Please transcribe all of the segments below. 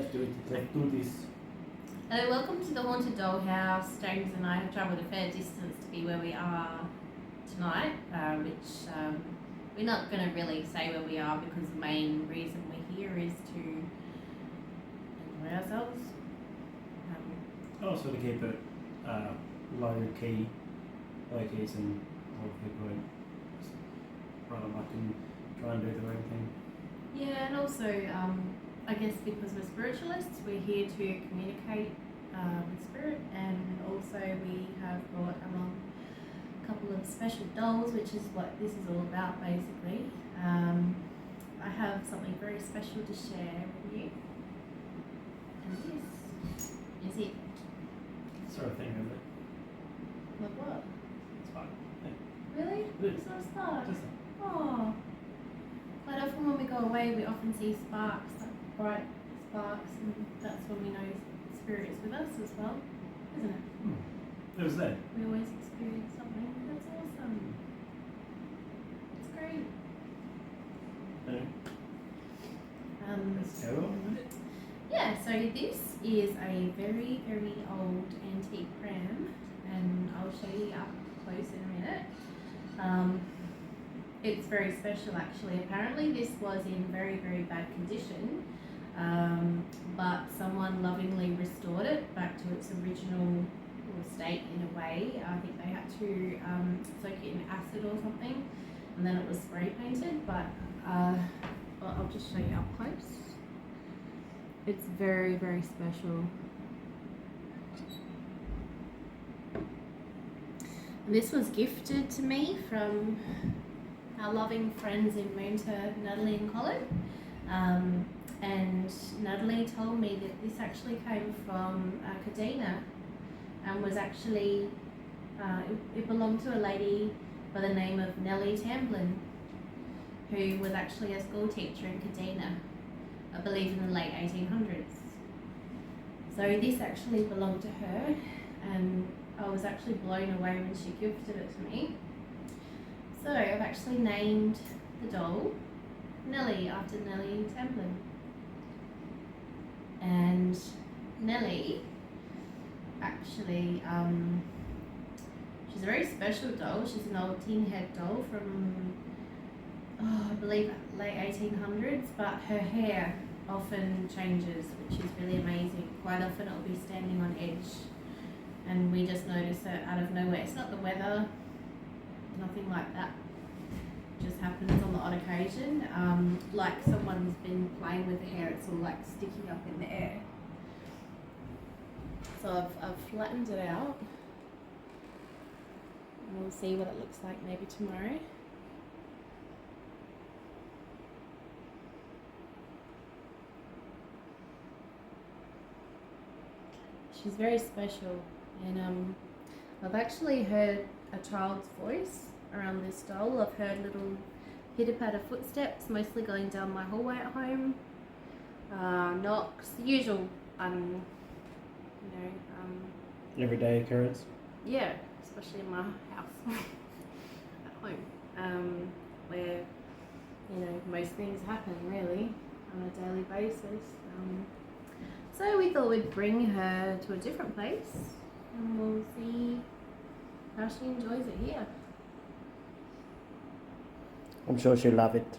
Let's do this. Hello, welcome to the Haunted Dollhouse. James and I have travelled a fair distance to be where we are tonight, which we're not going to really say where we are because the main reason we're here is to enjoy ourselves. Also to keep it low key and all people just run amok and try and do their own thing. Yeah, and also I guess because we're spiritualists, we're here to communicate with spirit, and also we have brought along a couple of special dolls, which is what this is all about basically. I have something very special to share with you, and this is it. Sort of thing, is it? Like what? It's fine. Really? It is. It's not a spark? Just Oh. Quite often when we go away, we often see sparks, like bright sparks, and that's when we know spirit is with us as well, isn't it? It was there. We always experience something. That's awesome. It's great. Let's go on with it. Yeah, so this is a very, very old antique pram, and I'll show you up close in a minute. It's very special actually. Apparently this was in very, very bad condition, but someone lovingly restored it back to its original state in a way. I think they had to soak it in acid or something, and then it was spray painted, but I'll just show you up close. It's very, very special. This was gifted to me from our loving friends in Moonta, Natalie and Colin. And Natalie told me that this actually came from Kadena, and was actually, it belonged to a lady by the name of Nellie Tamblin, who was actually a school teacher in Kadena, I believe in the late 1800s. So this actually belonged to her, and I was actually blown away when she gifted it to me. So I've actually named the doll Nellie after Nellie Tamblin. And Nellie actually, she's a very special doll. She's an old tin head doll from, I believe late 1800s, but her hair often changes, which is really amazing. Quite often it'll be standing on edge, and we just notice it out of nowhere. It's not the weather, nothing like that. It just happens on the odd occasion. Like someone's been playing with the hair, it's all like sticking up in the air. So I've flattened it out, and we'll see what it looks like maybe tomorrow. She's very special, and I've actually heard a child's voice around this doll. I've heard little pitter-patter footsteps, mostly going down my hallway at home. Knocks, the usual, Everyday occurrence. yeah, especially in my house at home, where most things happen really on a daily basis. So we thought we'd bring her to a different place, and we'll see how she enjoys it here. I'm sure she'll love it.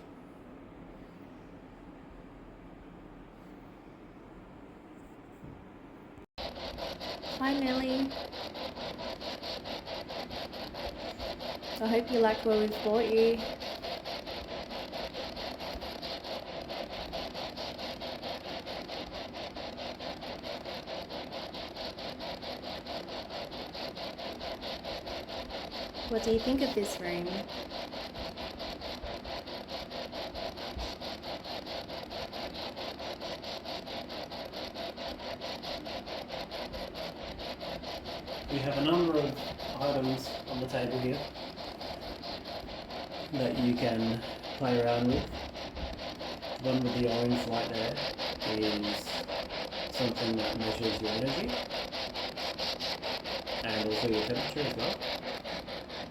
Hi Nellie. I hope you like what we've bought you. What do you think of this room? We have a number of items on the table here that you can play around with. The one with the orange light there is something that measures your energy and also your temperature as well.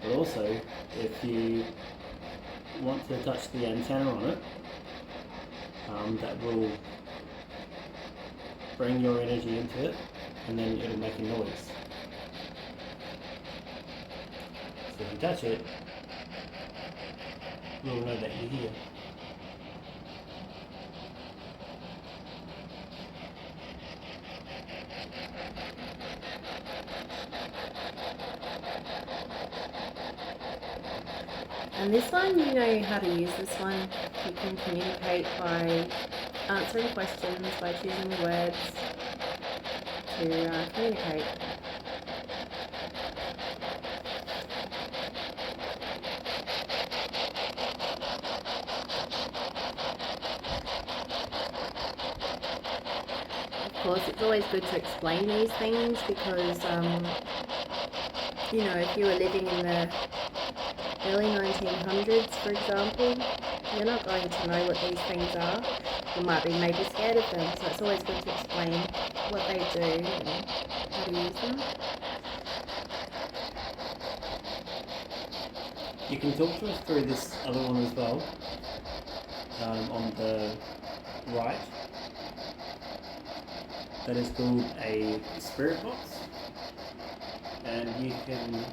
But also, if you want to touch the antenna on it, that will bring your energy into it, and then it'll make a noise. So if you touch it, you'll know that you're here. And this one, you know how to use this one. You can communicate by answering questions, by choosing words to communicate. Of course, it's always good to explain these things because, you know, if you were living in the early 1900s, for example, you're not going to know what these things are. You might be maybe scared of them, so it's always good to explain what they do and how to use them. You can talk to us through this other one as well, on the right. That is called a spirit box, and you can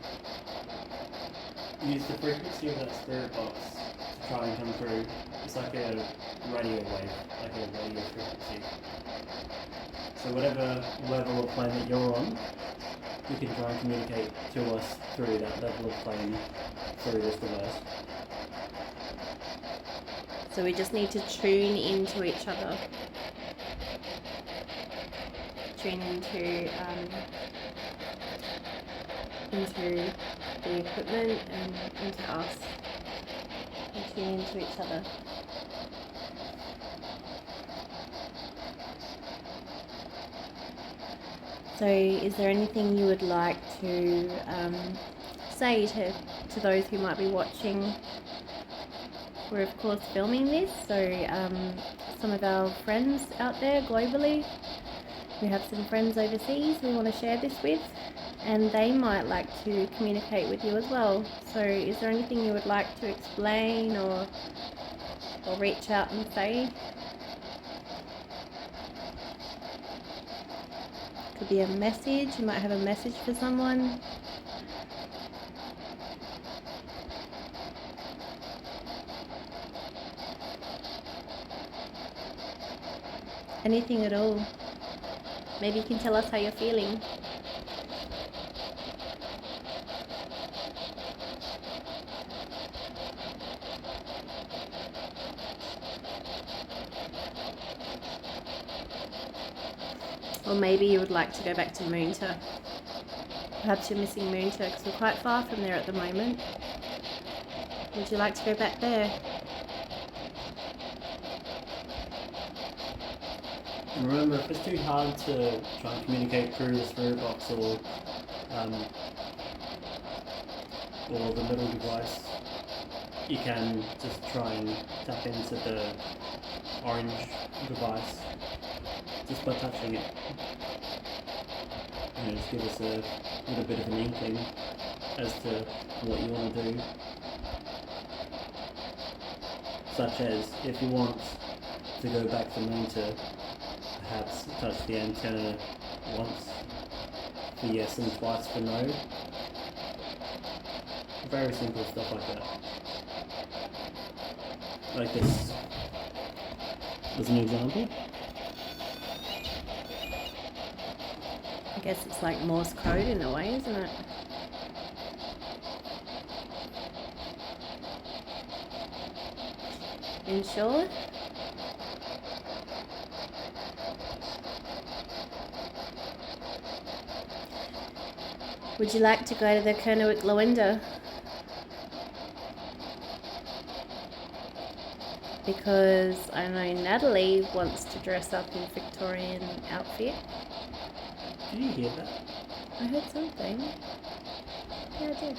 use the frequency of that spirit box to try and come through. It's like a radio wave, like a radio frequency. So whatever level of plane that you're on, you can try and communicate to us through that level of plane through this device. So we just need to tune into each other. Tune into the equipment and into us. And tune into each other. So is there anything you would like to say to those who might be watching? We're of course filming this, so some of our friends out there globally, we have some friends overseas we want to share this with, and they might like to communicate with you as well. So is there anything you would like to explain or reach out and say? Could be a message, you might have a message for someone. Anything at all. Maybe you can tell us how you're feeling. Or maybe you would like to go back to Moonta. Perhaps you're missing Moonta because we're quite far from there at the moment. Would you like to go back there? And remember, if it's too hard to try and communicate through the spirit box or the middle device, you can just try and tap into the orange device just by touching it. You know, just give us a little bit of an inkling as to what you want to do. Such as, if you want to go back to Moonta, perhaps touch the antenna once for yes and twice for no. Very simple stuff like that. Like this. As an example. I guess it's like Morse code in a way, isn't it? In short, would you like to go to the Kernowick Lawenda? Because I know Natalie wants to dress up in Victorian outfit. Did you hear that? I heard something. Yeah, I did.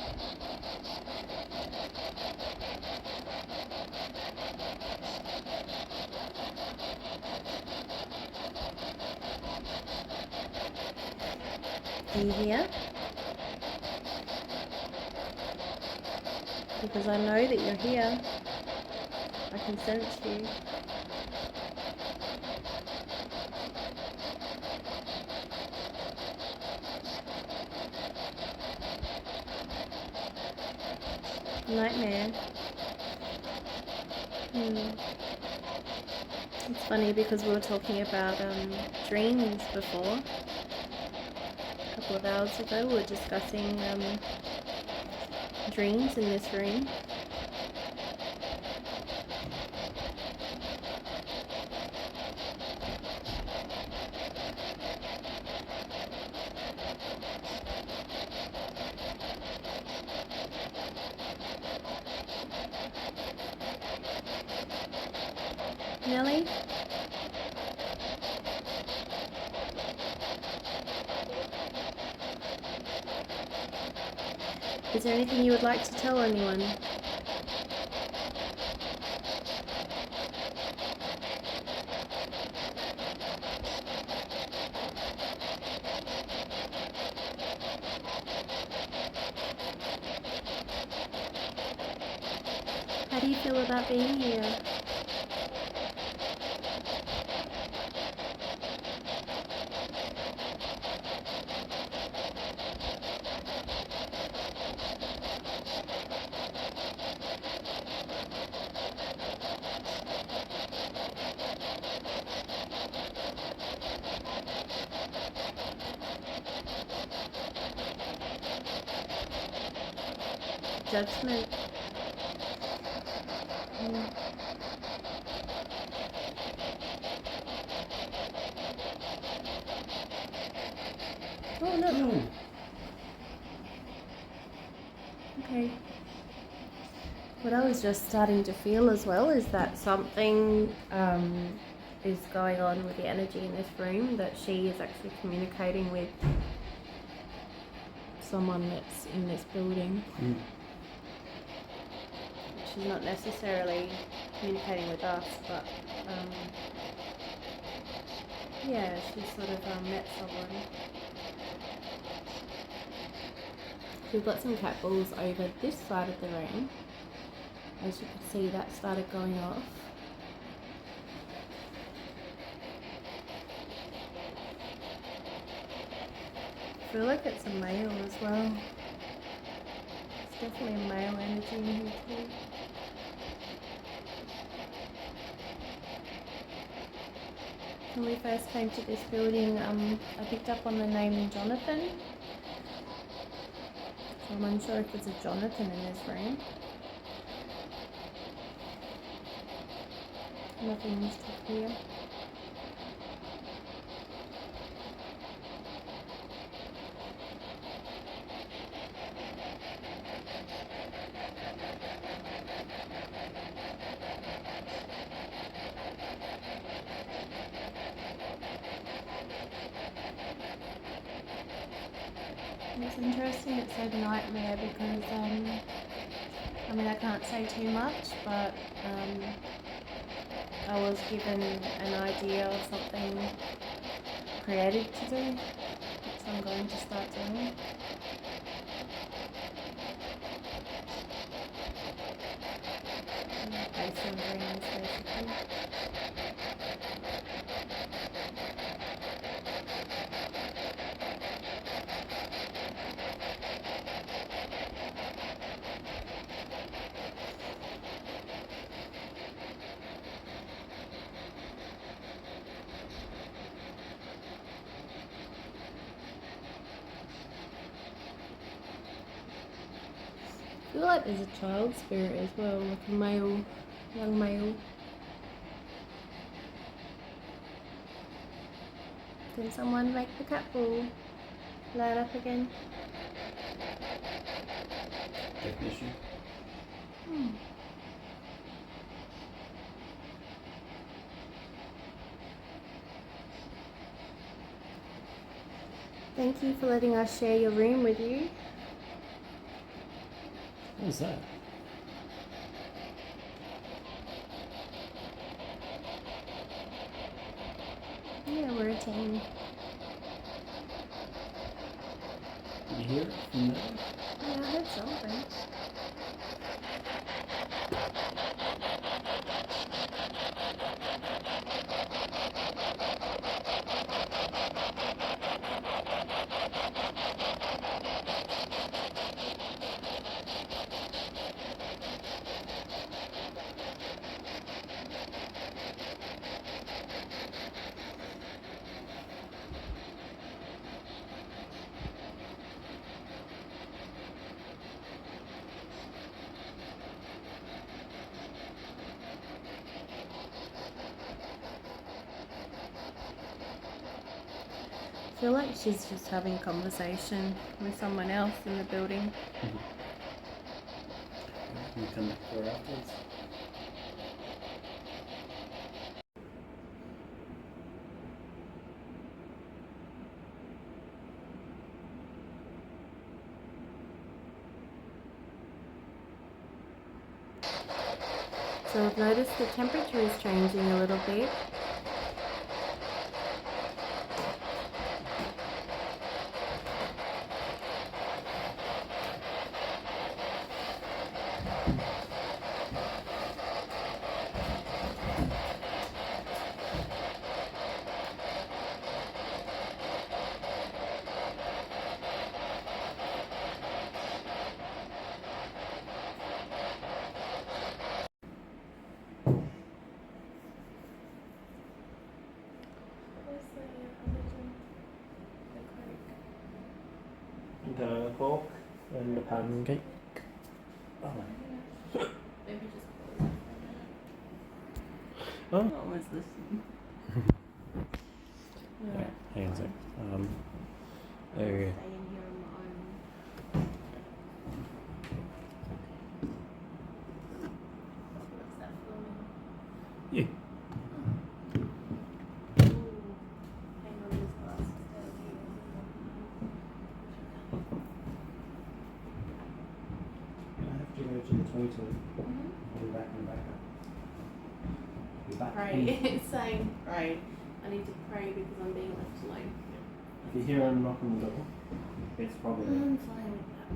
Are you here? Because I know that you're here. I can sense you. Nightmare. It's funny because we were talking about dreams before. A couple of hours ago we were discussing dreams in this room. Nellie? Is there anything you would like to tell anyone? How do you feel about being here? Judgment. Oh no. No. Okay. What I was just starting to feel as well is that something is going on with the energy in this room, that she is actually communicating with someone that's in this building. She's not necessarily communicating with us, but yeah, she's sort of met someone. We've got some cat balls over this side of the room. As you can see, that started going off. I feel like it's a male as well. It's definitely a male energy in here too. When we first came to this building, I picked up on the name Jonathan. So I'm unsure if there's a Jonathan in this room. Nothing's to here. It's interesting it said nightmare because, I mean, I can't say too much, but I was given an idea of something creative to do, which I'm going to start doing. Based on dreams, basically. I feel like there's a child spirit as well, like a male, young male. Can someone make the cat ball light up again? Definition. Thank you for letting us share your room with you. What was that? Yeah, we're a team. Did you hear it from there? Yeah, I heard something. feel like she's just having a conversation with someone else in the building. You come back to her afterwards. So I've noticed the temperature is changing a little bit. The cork and the pancake. Oh. Maybe just pause it Oh. for a minute. Always listening. Yeah. Hang on a sec. Stay in Okay. here on my own. What's that filming? Yeah. Ooh, hang on, this glass is down here. I have to go to the toilet. Mm-hmm. I'll be back in the backup. Be back. Pray. It's saying pray. I need to pray because I'm being left alone. If you hear him knock on the door, it's probably me. I'm fine with that.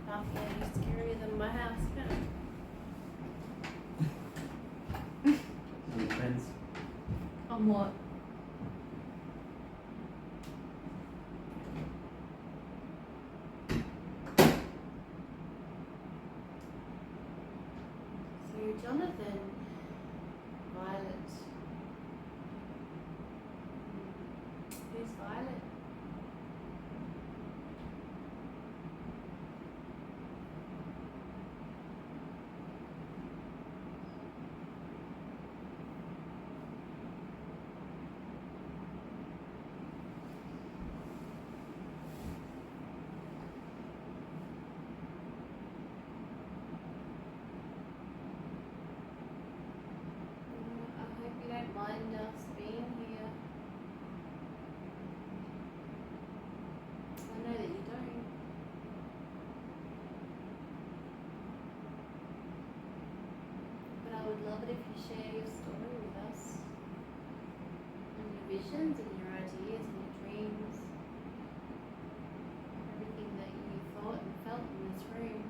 Nothing any scarier than my house, you know. It depends. On what? So Jonathan, Violet. Who's Violet? I hope you don't mind us being here. I know that you don't. But I would love it if you share your story with us. And your visions and your ideas and your dreams. Everything that you thought and felt in this room.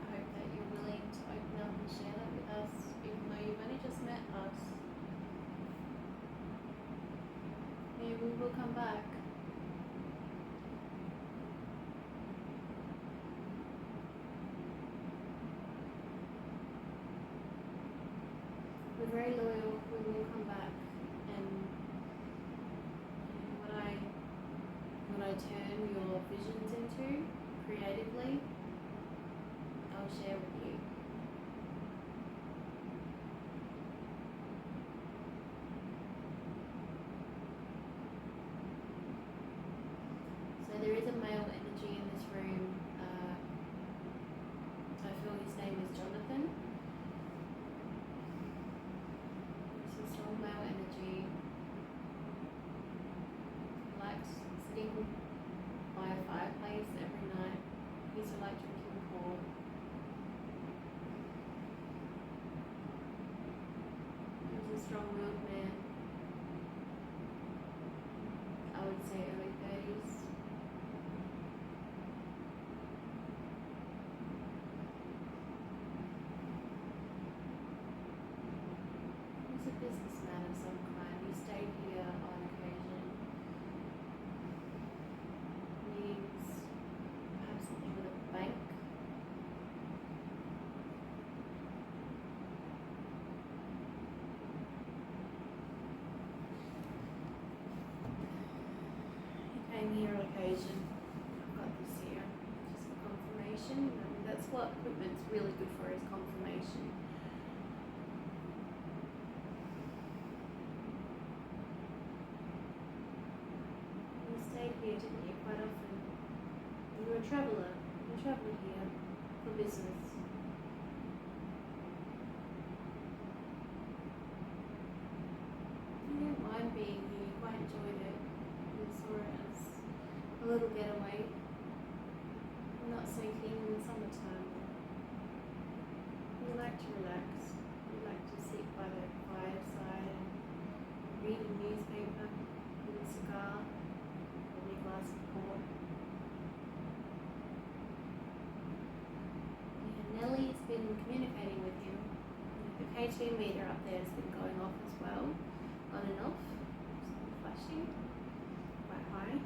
I hope that you're willing to open up and share that with us, even though you've only just met us. Maybe we will come back. We're very loyal. We will come back, and what I turn your visions into creatively, I'll share with you. So there is a male energy in this room. I feel his name is Jonathan. It's a strong male energy. Likes sitting by a fireplace every night. He used to like drinking port. He was a strong-willed man. I would say early 30s. He was a businessman of some kind. He stayed here on occasion. Meetings, perhaps something with a bank. He came here on occasion. I've got this here, just for confirmation. And that's what equipment's really good for, is confirmation. painted here quite often. You're a traveller. You travel here for business. You didn't mind being here. You quite enjoyed it. You saw it as a little getaway. I'm not so keen in the summertime. You like to relax. You like to sit by the fireside and read a newspaper with a cigar and a glass of port. Yeah, Nellie's been communicating with him. The K2 meter up there has been going off as well, on and off, flashing quite high.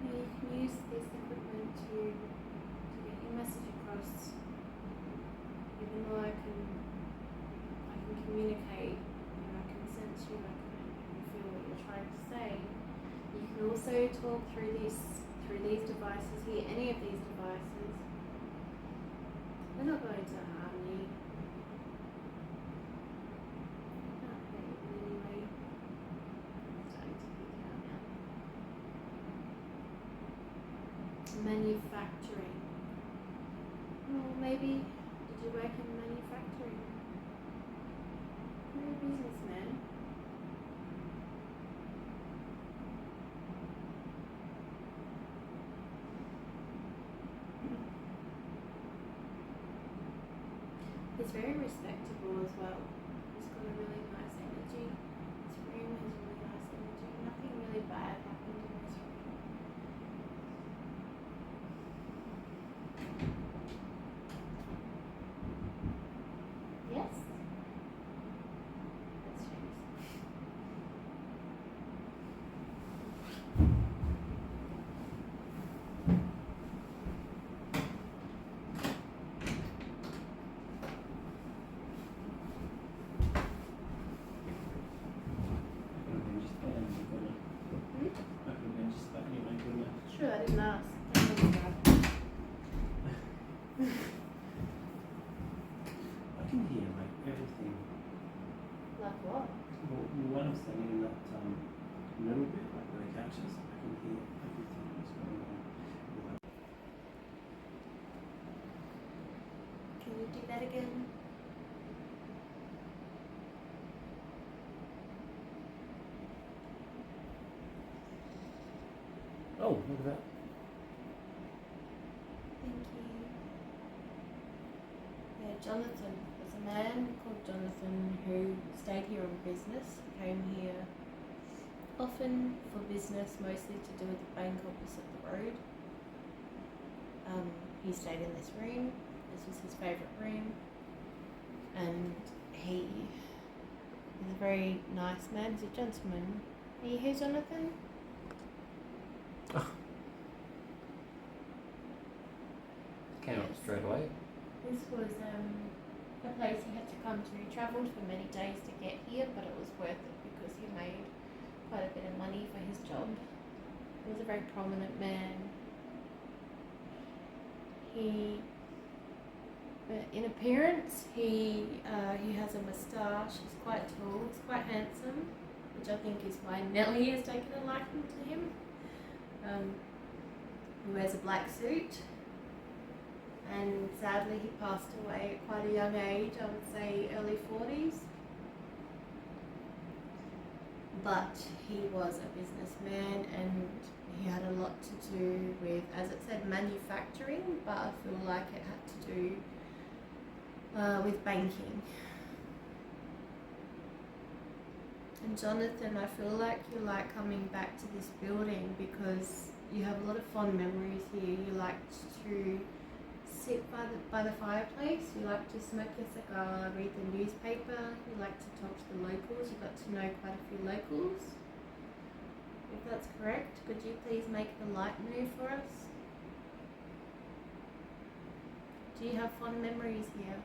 You can use this equipment to get your message across. Even though I can communicate, I can sense you, I can feel what you're trying to say. You can also talk through these devices here, any of these devices. They're not going to harm you. They can't hurt you in any way. I'm starting to geek out now. Manufacturing. Well, maybe, did you work in manufacturing? You're a businessman. It's very respectable as well. It's got a really nice energy. This room has really nice energy. Nothing really bad happened in this room. Yes? Let's change this. I could have been just about anyway, couldn't I? Sure, I didn't ask. I can hear like everything. Like what? Well, when I'm standing in that middle bit, like where the couch is, I can hear everything that's going on. Can you do that again? Oh, look at that. Thank you. Yeah, Jonathan. There's a man called Jonathan who stayed here on business, came here often for business, mostly to do with the bank opposite the road. He stayed in this room. This was his favourite room. And he is a very nice man. He's a gentleman. Are you here, Jonathan? Came up straight away. This was a place he had to come to. He travelled for many days to get here, but it was worth it because he made quite a bit of money for his job. He was a very prominent man. In appearance, he has a moustache. He's quite tall. He's quite handsome, which I think is why Nellie has taken a liking to him. He wears a black suit. And sadly he passed away at quite a young age, I would say early 40s. But he was a businessman and he had a lot to do with, as it said, manufacturing, but I feel like it had to do with banking. And Jonathan, I feel like you like coming back to this building because you have a lot of fond memories here. You like to sit by the fireplace, you like to smoke a cigar, read the newspaper, you like to talk to the locals, you got to know quite a few locals. If that's correct, could you please make the light move for us? Do you have fond memories here?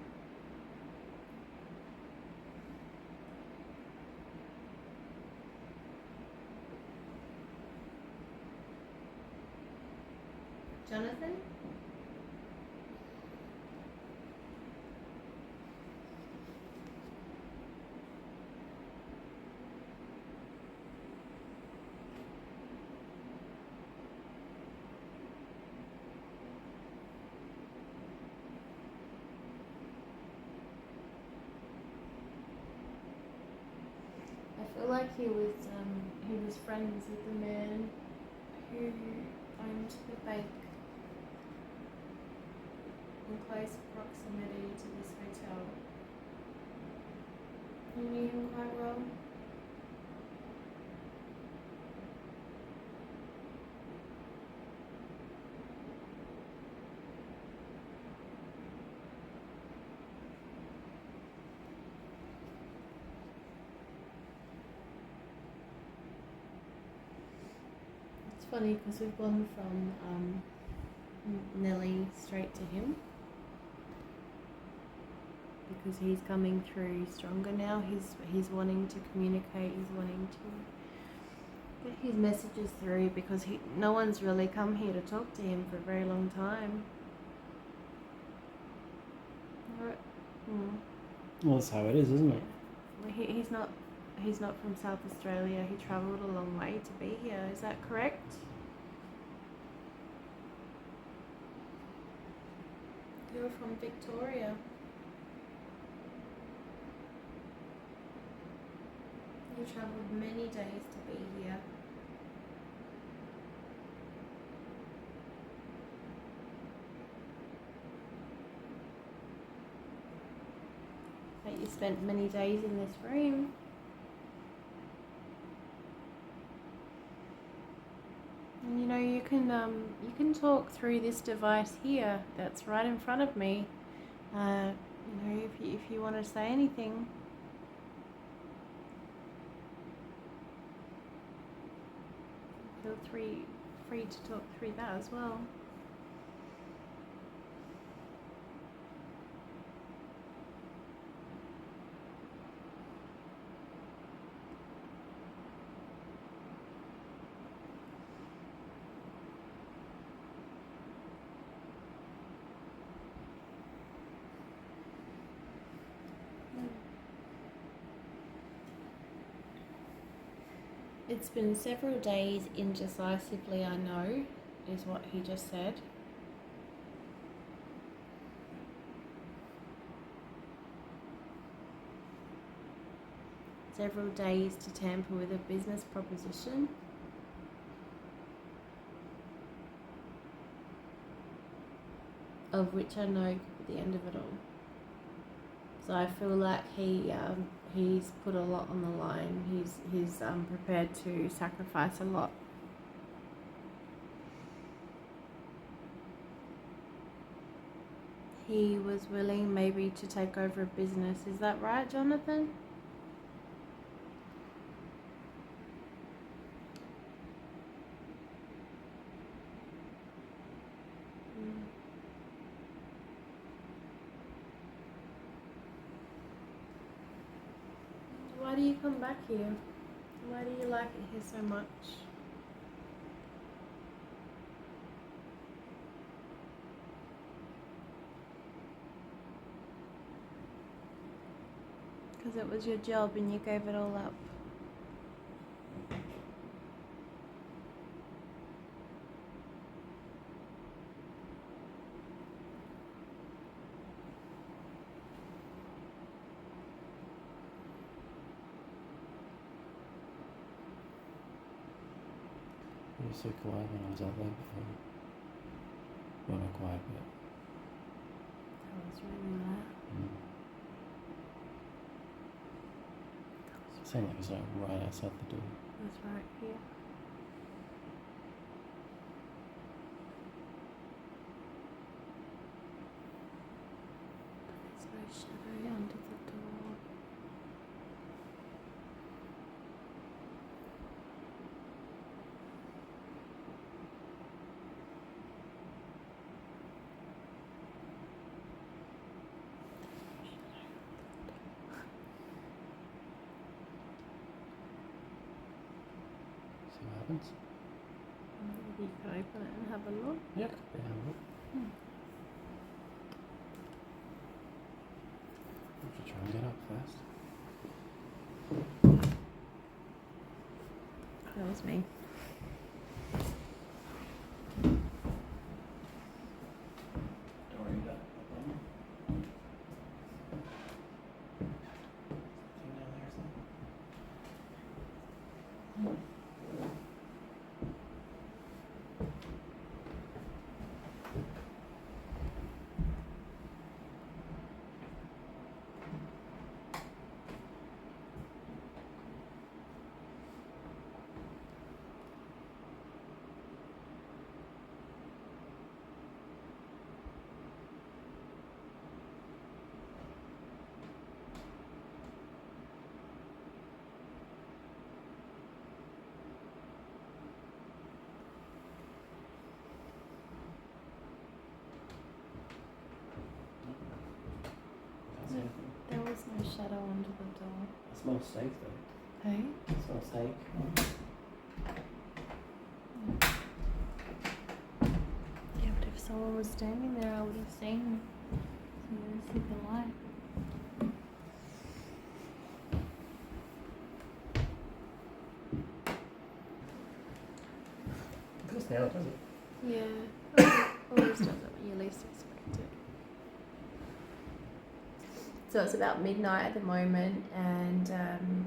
Jonathan? feel like he was friends with the man who owned the bank in close proximity to this hotel. You knew him quite well. It's funny because we've gone from Nelly straight to him because he's coming through stronger now. He's wanting to communicate. He's wanting to get his messages through because no one's really come here to talk to him for a very long time. Right. Well, that's how it is, isn't it? He's not from South Australia. He travelled a long way to be here. Is that correct? You're from Victoria. You travelled many days to be here. But you spent many days in this room. And you know, you can talk through this device here that's right in front of me. You know, if you want to say anything. Feel free to talk through that as well. It's been several days indecisively, I know, is what he just said. Several days to tamper with a business proposition. Of which I know could be the end of it all. So I feel like he's put a lot on the line. He's prepared to sacrifice a lot. He was willing maybe to take over a business. Is that right, Jonathan? Why do you come back here? Why do you like it here so much? Because it was your job and you gave it all up. It was so quiet when I was out there before. Well, not quiet, but... That was really loud. It sounded like it was like right outside the door. That's right here. There's no shadow under the door. See what happens? Maybe you can open it and have a look. Yeah, could have a look. We should try and get up fast. That was me. Don't worry about that. Anything down there or something? Can't see anything. There was no shadow under the door. I smell steak though. Hey? I smell steak. Yeah, but if someone was standing there, I would have seen. So there's super light. It goes now, doesn't it? Yeah. Always does it when you least expect it. So it's about midnight at the moment, and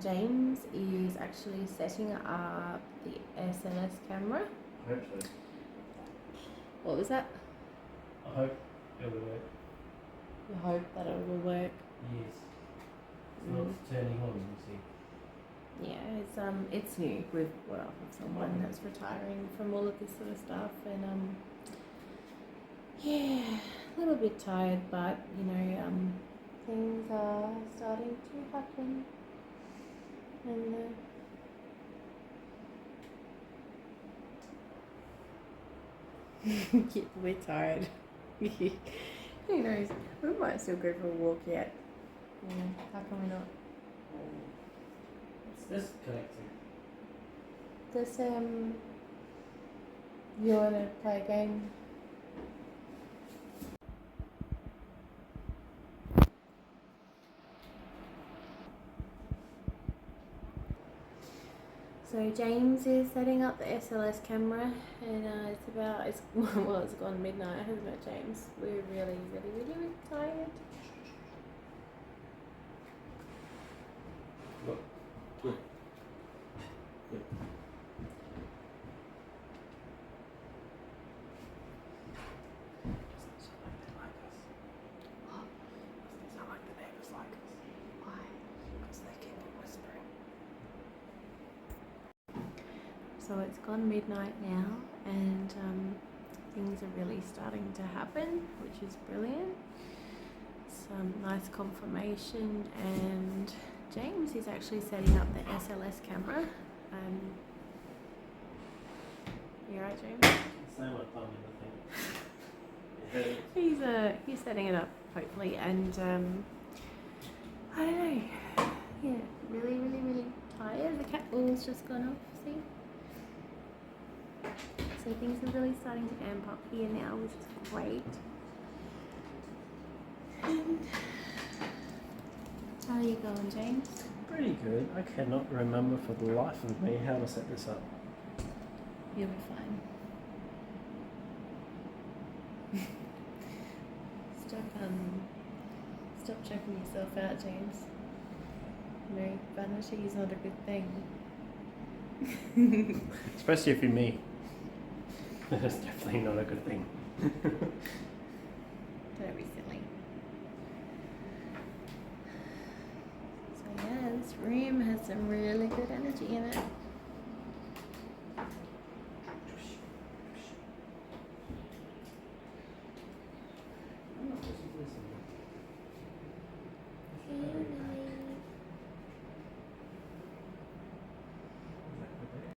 James is actually setting up the SLS camera. I hope so. What was that? I hope it will work. You hope that it will work. Yes. It's not turning on, you see. Yeah, it's new. We've brought up with someone that's retiring from all of this sort of stuff, and yeah, a little bit tired, but you know, things are starting to happen, and yeah, we're tired. Who knows? We might still go for a walk yet. Yeah, how come we not? What's this connected? Does you wanna play a game? So James is setting up the SLS camera, and it's well, it's gone midnight, hasn't it, James? We're really tired. Look. Good. Good. Doesn't sound like they like us. What? Doesn't sound like the neighbours like us. Why? Because they keep on whispering. So it's gone midnight now, and things are really starting to happen, which is brilliant. Some nice confirmation, and James is actually setting up the SLS camera. You right, James? It's so much fun in the thing. He's setting it up, hopefully, and I don't know. Yeah, really tired. The cat ball's just gone off. See. So things are really starting to amp up here now, which is great. And how are you going, James? Pretty good. I cannot remember for the life of me how to set this up. You'll be fine. Stop checking yourself out, James. You know, vanity is not a good thing. Especially if you're me. That's definitely not a good thing. Don't be silly. So yeah, this room has some really good energy in it.